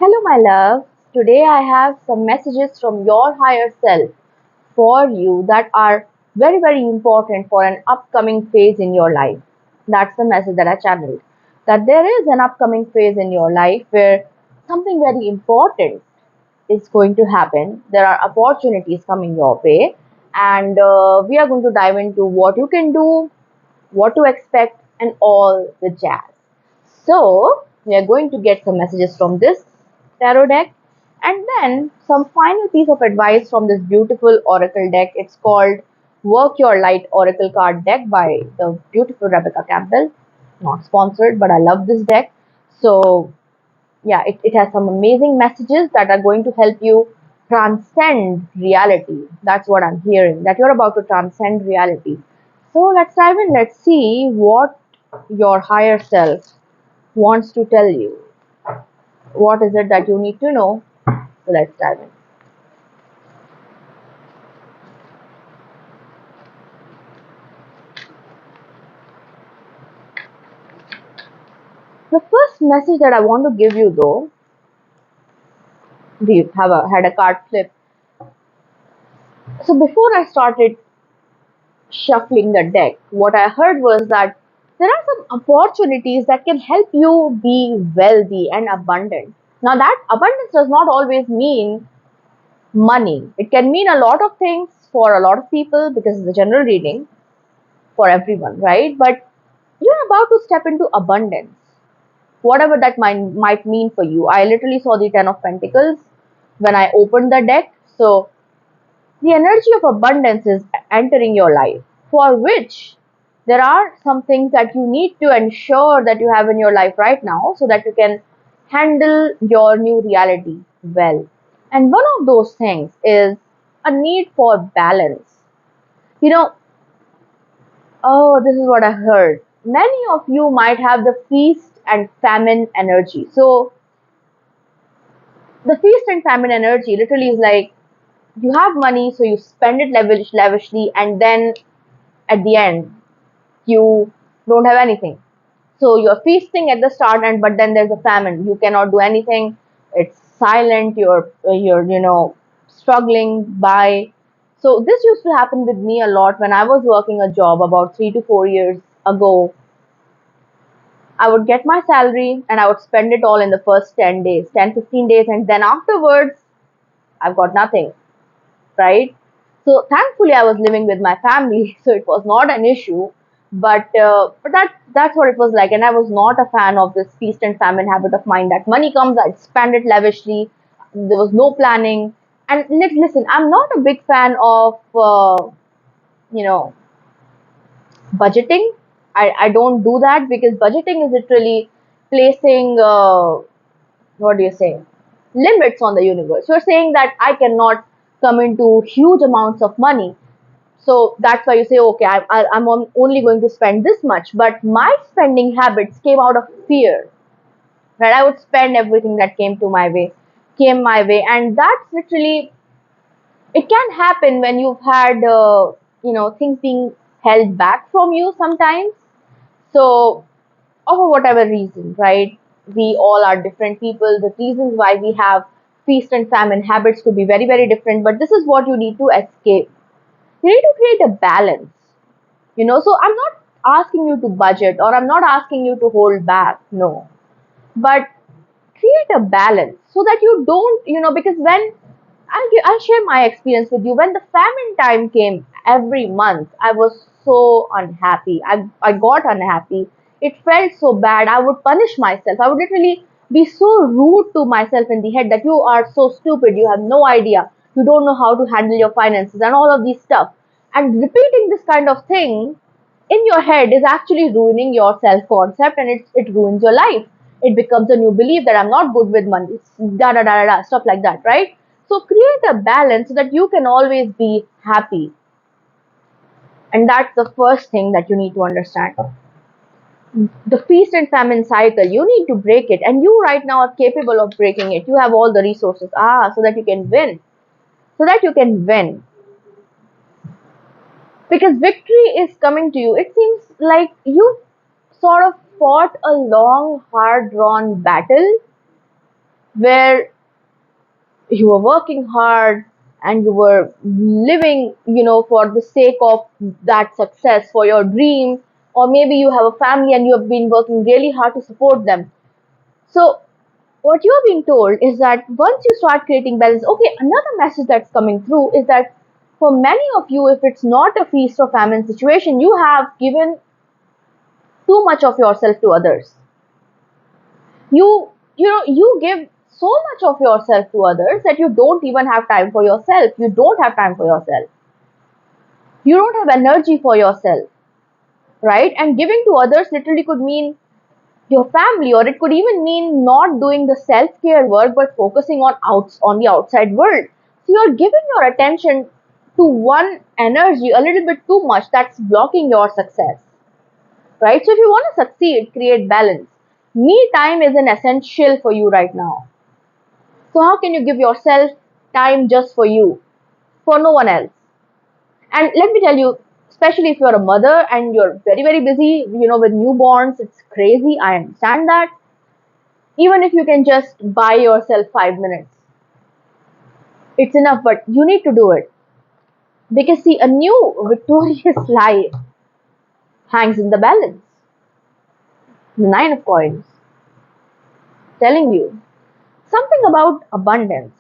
Hello, my love. Today I have some messages from your higher self for you that are very important for an upcoming phase in your life. That's the message that I channeled. That there is an upcoming phase in your life where something very important is going to happen. There are opportunities coming your way, and we are going to dive into what you can do, what to expect, and all the jazz. So, we are going to get some messages from this tarot deck and then some final piece of advice from this beautiful oracle deck. It's called Work Your Light Oracle Card Deck by the beautiful Rebecca Campbell. Not sponsored, but I love this deck. So, yeah, it has some amazing messages that are going to help you transcend reality. That's what I'm hearing, that you're about to transcend reality. So let's dive in. Let's see what your higher self wants to tell you. What is it that you need to know? So let's dive in. The first message that I want to give you, though, we have had a card flip. So before I started shuffling the deck, what I heard was that there are some opportunities that can help you be wealthy and abundant. Now, that abundance does not always mean money. It can mean a lot of things for a lot of people because it's a general reading for everyone, right? But you're about to step into abundance, whatever that might mean for you. I literally saw the Ten of Pentacles when I opened the deck. So, the energy of abundance is entering your life, for which there are some things that you need to ensure that you have in your life right now so that you can handle your new reality well. And one of those things is a need for balance. You know, oh, this is what I heard. Many of you might have the feast and famine energy. So, the feast and famine energy literally is like you have money, so you spend it lavishly, and then at the end, you don't have anything. So you're feasting at the start, and but then there's a famine. You cannot do anything. It's silent. You're struggling by. So this used to happen with me a lot when I was working a job about 3 to 4 years ago. I would get my salary and I would spend it all in the first 10 days, 10, 15 days, and then afterwards, I've got nothing, right? So thankfully, I was living with my family, so it was not an issue. But that's what it was like, and I was not a fan of this feast and famine habit of mine. That money comes, I'd spend it lavishly. There was no planning. And listen, I'm not a big fan of you know budgeting. I don't do that because budgeting is literally placing what do you say, limits on the universe. You're saying that I cannot come into huge amounts of money, so that's why you say, okay, I'm only going to spend this much. But my spending habits came out of fear, right? I would spend everything that came my way, and that's literally, it can happen when you've had things being held back from you sometimes. So, for whatever reason, right? We all are different people. The reasons why we have feast and famine habits could be very different, but this is what you need to escape. You need to create a balance, so I'm not asking you to budget, or I'm not asking you to hold back, no, but create a balance so that you don't, because when I'll share my experience with you. When the famine time came every month, I was so unhappy. I got unhappy. It felt so bad. I would punish myself. I would literally be so rude to myself in the head that you are so stupid. You have no idea. You don't know how to handle your finances and all of these stuff. And repeating this kind of thing in your head is actually ruining your self concept, and it ruins your life. It becomes a new belief that I'm not good with money, stuff like that, right? So create a balance so that you can always be happy. And that's the first thing that you need to understand. The feast and famine cycle, you need to break it. And you right now are capable of breaking it. You have all the resources. So that you can win. So that you can win. Because victory is coming to you. It seems like you sort of fought a long, hard drawn battle, where you were working hard and you were living, for the sake of that success, for your dream, or maybe you have a family and you have been working really hard to support them. So what you're being told is that once you start creating balance, okay, another message that's coming through is that for many of you, if it's not a feast or famine situation, you have given too much of yourself to others. You give so much of yourself to others that you don't even have time for yourself. You don't have time for yourself. You don't have energy for yourself, right? And giving to others literally could mean your family, or it could even mean not doing the self-care work but focusing on the outside world. So you're giving your attention to one energy a little bit too much, that's blocking your success, right? So if you want to succeed, create balance. Me time is an essential for you right now. So how can you give yourself time just for you, for no one else? And let me tell you, especially if you're a mother and you're very, very busy, with newborns, it's crazy. I understand that. Even if you can just buy yourself 5 minutes, it's enough, but you need to do it. Because see, a new victorious life hangs in the balance. The nine of coins, telling you something about abundance.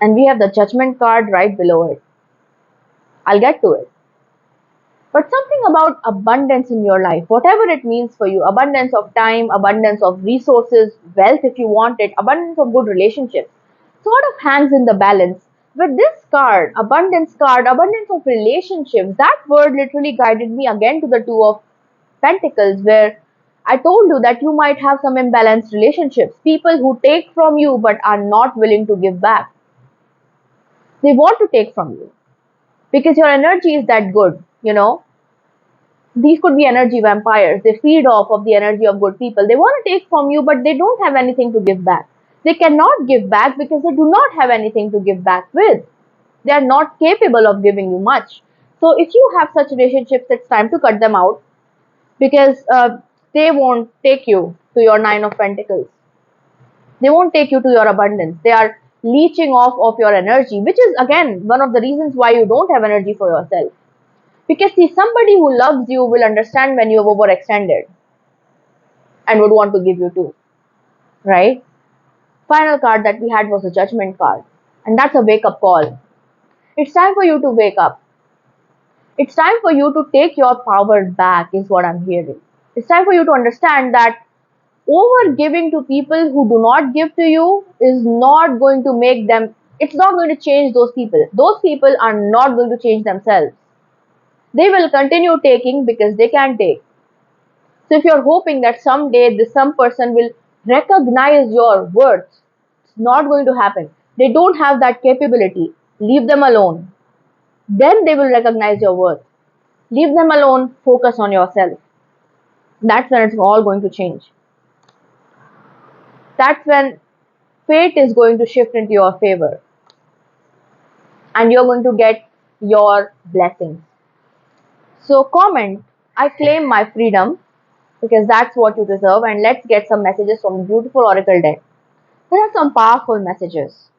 And we have the judgment card right below it. I'll get to it. But something about abundance in your life, whatever it means for you, abundance of time, abundance of resources, wealth if you want it, abundance of good relationships, sort of hangs in the balance. With this card, abundance of relationships, that word literally guided me again to the Two of Pentacles, where I told you that you might have some imbalanced relationships, people who take from you but are not willing to give back. They want to take from you because your energy is that good. These could be energy vampires. They feed off of the energy of good people. They want to take from you, but they don't have anything to give back. They cannot give back because they do not have anything to give back with. They are not capable of giving you much. So if you have such relationships, it's time to cut them out because they won't take you to your Nine of Pentacles. They won't take you to your abundance. They are leeching off of your energy, which is again one of the reasons why you don't have energy for yourself. Because see, somebody who loves you will understand when you have overextended and would want to give you too, right? Final card that we had was a judgment card, and that's a wake up call. It's time for you to wake up. It's time for you to take your power back, is what I'm hearing. It's time for you to understand that over giving to people who do not give to you is not going to make them, it's not going to change those people. Those people are not going to change themselves. They will continue taking because they can take. So if you're hoping that someday this some person will recognize your worth, it's not going to happen. They don't have that capability. Leave them alone. Then they will recognize your worth. Leave them alone. Focus on yourself. That's when it's all going to change. That's when fate is going to shift into your favor. And you're going to get your blessings. So comment, I claim my freedom because that's what you deserve. And let's get some messages from the beautiful Oracle deck. There are some powerful messages,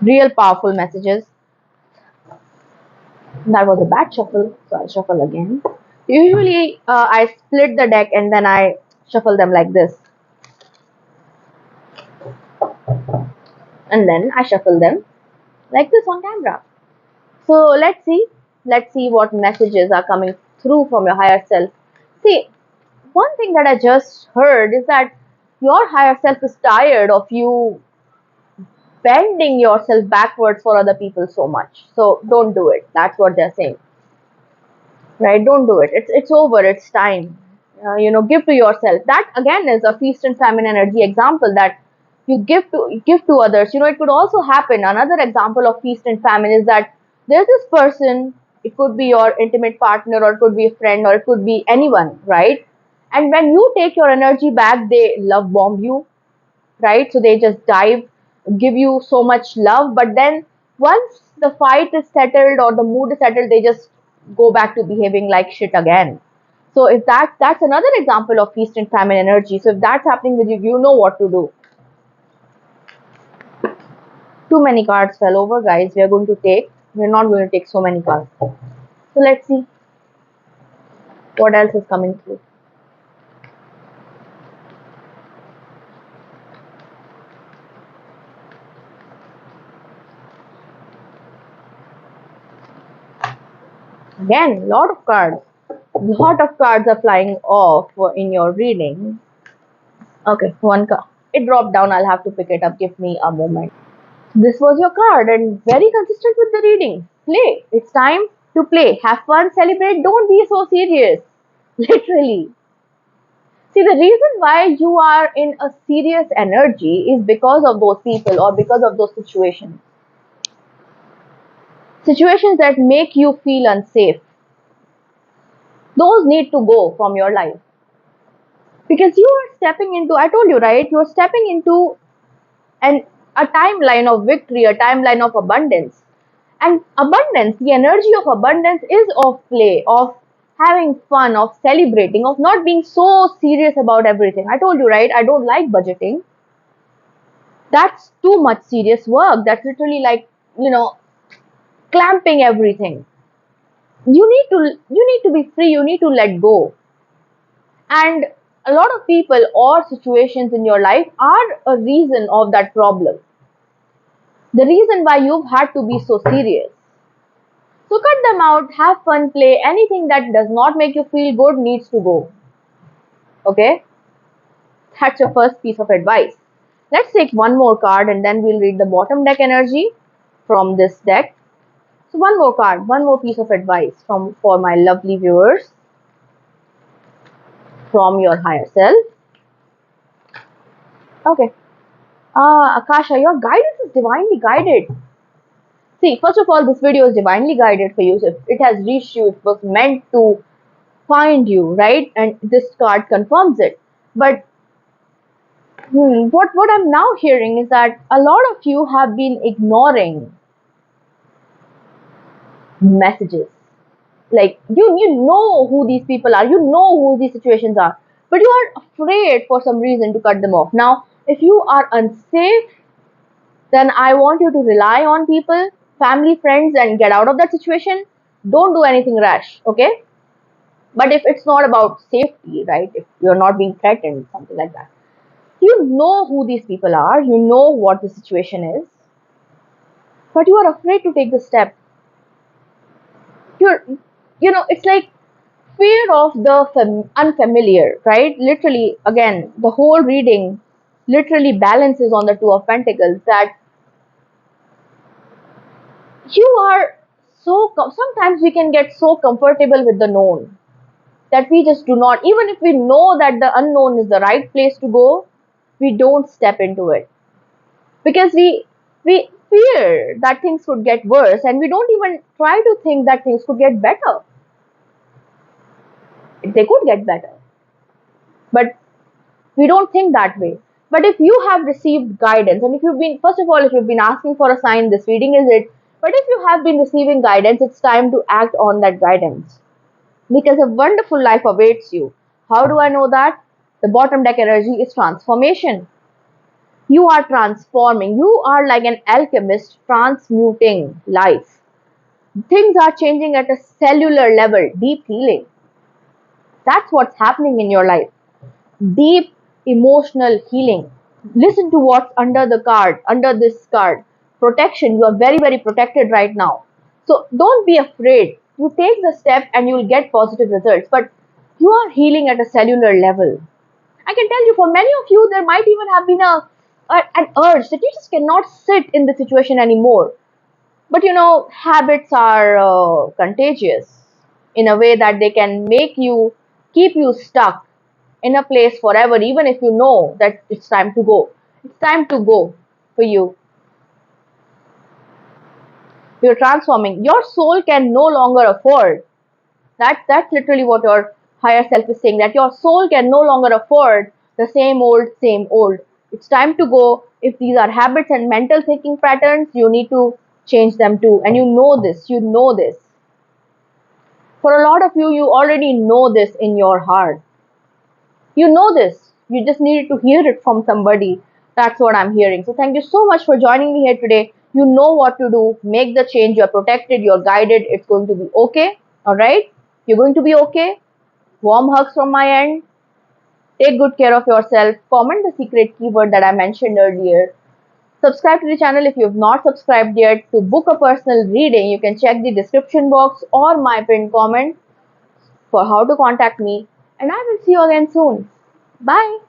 real powerful messages. That was a bad shuffle, so I'll shuffle again. Usually, I split the deck and then I shuffle them like this, and then I shuffle them like this on camera. So let's see what messages are coming through from your higher self. See, one thing that I just heard is that your higher self is tired of you bending yourself backwards for other people so much. So don't do it. That's what they're saying, right? Don't do it. It's over. It's time. Give to yourself. That again is a feast and famine energy example that you give to others. It could also happen. Another example of feast and famine is that there's this person. It could be your intimate partner, or it could be a friend, or it could be anyone, right? And when you take your energy back, they love bomb you, right? So they just dive, give you so much love, but then once the fight is settled or the mood is settled, they just go back to behaving like shit again. So if that's another example of feast and famine energy. So if that's happening with you, you know what to do. Too many cards fell over, guys. We're not going to take so many cards. So let's see what else is coming through. Again, lot of cards. Lot of cards are flying off in your reading. Okay, one card. It dropped down. I'll have to pick it up. Give me a moment. This was your card and very consistent with the reading. Play. It's time to play. Have fun, celebrate. Don't be so serious. Literally. See, the reason why you are in a serious energy is because of those people or because of those situations. Situations that make you feel unsafe. Those need to go from your life. Because you are stepping into, I told you, right? You're stepping into an a timeline of victory, a timeline of abundance. And abundance, the energy of abundance is of play, of having fun, of celebrating, of not being so serious about everything. I told you, right? I don't like budgeting. That's too much serious work. That's literally like, you know, clamping everything. You need to be free, you need to let go. And a lot of people or situations in your life are a reason of that problem. The reason why you've had to be so serious. So cut them out, have fun, play. Anything that does not make you feel good needs to go. Okay? That's your first piece of advice. Let's take one more card and then we'll read the bottom deck energy from this deck. So one more card, one more piece of advice from for my lovely viewers from your higher self. Okay. Akasha, your guidance is divinely guided. See, first of all, this video is divinely guided for you. So if it has reached you, it was meant to find you, right? And this card confirms it. But what I'm now hearing is that a lot of you have been ignoring messages. Like you know who these people are, you know who these situations are, but you are afraid for some reason to cut them off. Now, if you are unsafe, then I want you to rely on people, family, friends, and get out of that situation. Don't do anything rash, okay? But if it's not about safety, right? If you're not being threatened, something like that, you know who these people are, you know what the situation is, but you are afraid to take the step. You're, it's like fear of the unfamiliar, right? Literally, again, the whole reading literally balances on the Two of Pentacles that you are sometimes we can get so comfortable with the known that we just do not, even if we know that the unknown is the right place to go, we don't step into it because we fear that things could get worse and we don't even try to think that things could get better. They could get better, but we don't think that way. But if you have received guidance, and if you've been, first of all, if you've been asking for a sign, this reading is it. But if you have been receiving guidance, it's time to act on that guidance because a wonderful life awaits you. How do I know that? The bottom deck energy is transformation. You are transforming. You are like an alchemist transmuting life. Things are changing at a cellular level, deep healing. That's what's happening in your life. Deep emotional healing. Listen to what's under the card, under this card. Protection. You are very, very protected right now. So don't be afraid. You take the step and you will get positive results. But you are healing at a cellular level. I can tell you, for many of you, there might even have been an urge that you just cannot sit in the situation anymore. But habits are contagious in a way that they can make you keep you stuck in a place forever, even if you know that it's time to go. It's time to go for you. You're transforming. Your soul can no longer afford. That's literally what your higher self is saying, that your soul can no longer afford the same old, same old. It's time to go. If these are habits and mental thinking patterns, you need to change them too. And you know this. You know this. For a lot of you, you already know this in your heart. You know this. You just needed to hear it from somebody. That's what I'm hearing. So thank you so much for joining me here today. You know what to do. Make the change. You're protected. You're guided. It's going to be okay. All right? You're going to be okay. Warm hugs from my end. Take good care of yourself. Comment the secret keyword that I mentioned earlier. Subscribe to the channel if you have not subscribed yet. To book a personal reading, you can check the description box or my pinned comment for how to contact me. And I will see you again soon. Bye.